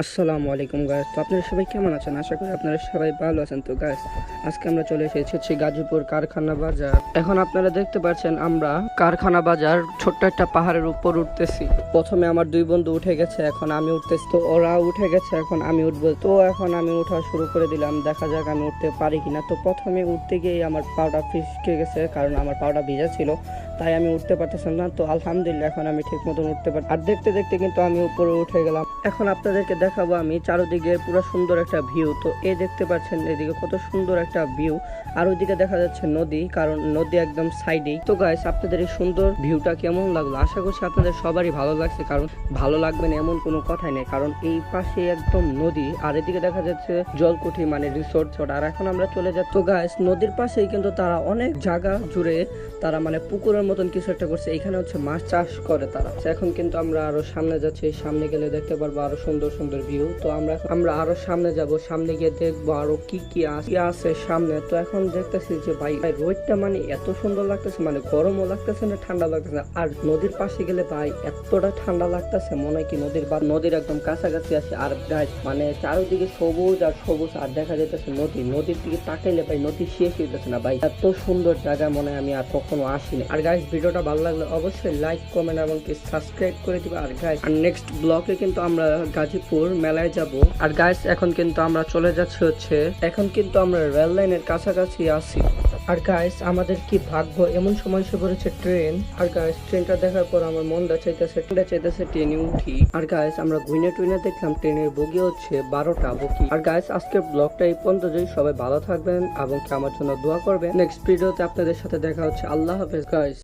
আসসালামু আলাইকুম গাইস। তো আপনারা সবাই কেমন আছেন? আশা করি আপনারা সবাই ভালো আছেন। তো গাইস, আজকে আমরা চলে এসেছি গাজীপুর কারখানা বাজার। এখন আপনারা দেখতে পাচ্ছেন আমরা কারখানা বাজার ছোট্ট একটা পাহাড়ের উপর উঠতেছি। প্রথমে আমার দুই বন্ধু উঠে গেছে, এখন আমি উঠতেছি। তো ওরা উঠে গেছে, এখন আমি উঠবো। তো এখন আমি উঠা শুরু করে দিলাম, দেখা যাক আমি উঠতে পারি কিনা। তো প্রথমে উঠতে গিয়ে আমার পাউটা ফিসকে গেছে, কারণ আমার পাউটা ভিজা ছিল, তাই আমি উঠতে পারতেছিলাম না। তো আলহামদুলিল্লাহ এখন আমি ঠিক মতন উঠতে পারি। আর দেখতে দেখতে কিন্তু আমি উপরে উঠে গেলাম। এখন আপনাদেরকে দেখাবো আমি চারদিকে পুরো সুন্দর একটা ভিউ। তো এই দেখতে পাচ্ছেন এদিকে কত সুন্দর একটা ভিউ, আর ওইদিকে দেখা যাচ্ছে নদী, কারণ নদী একদম সাইডেই। তো গাইস, আপনাদের এই সুন্দর ভিউটা কেমন লাগলো? আশা করছি আপনাদের সবারই ভালো লাগছে, কারণ ভালো লাগবে না এমন কোনো কথাই নেই, কারণ এই পাশে একদম নদী, আর এদিকে দেখা যাচ্ছে জলকুঠি মানে রিসোর্ট। আর এখন আমরা চলে যাচ্ছি। তো গাইস, নদীর পাশেই কিন্তু তারা অনেক জায়গা জুড়ে তারা মানে পুকুরের মতন কিছু একটা করছে, এখানে হচ্ছে মাছ চাষ করে তারা। এখন কিন্তু আমরা আরো সামনে যাচ্ছি, সামনে গেলে দেখতে পারবো আরো সুন্দর সুন্দর ভিউ। তো আমরা আরো সামনে যাব, সামনে গিয়ে দেখবো আরো কি কি আছে সামনে। তো এখন দেখতেছি যে ভাই রোদটা মানে এত সুন্দর লাগতেছে, মানে গরমও লাগতেছে না, ঠান্ডা লাগতেছে না। আর নদীর পাশে গেলে ভাই এতটা ঠান্ডা লাগতেছে, মনে হয় কি নদীর একদম কাছাকাছি আছে। আর গাছ মানে চারিদিকে সবুজ আর সবুজ, আর দেখা যেতেছে নদীর দিকে তাকাইলে ভাই নদী শেষ হইতেছে না ভাই। এত সুন্দর জায়গা মনে হয় আমি আর কখনো আসিনি। আর গাইস, ভিডিওটা ভালো লাগলে অবশ্যই লাইক, কমেন্ট এবং সাবস্ক্রাইব করে দিবে। আর গাইস, আর নেক্সট ব্লগে কিন্তু আমরা গাজীপুর মেলায় যাব। আর গাইস, এখন কিন্তু আমরা চলে যাচ্ছি এখন কিন্তু আমরা রেল লাইনের কাছাকাছি আছি। আর গাইস, আমাদের কি ভাগ্য, এমন সময় এসে পড়েছে ট্রেন। আর গাইস, ট্রেনটা দেখার পর আমার মনটা চাইতেছে ট্রেনে উঠি। আর গাইস, আমরা টুইনে দেখলাম ট্রেনের বগি হচ্ছে 12টা বগি। আর গাইস, আজকের ব্লগটা এই পর্যন্ত। সবাই ভালো থাকবেন এবং আমার জন্য দোয়া করবেন। নেক্সট ভিডিওতে আপনাদের সাথে দেখা হচ্ছে। আল্লাহ হাফেজ গাইস।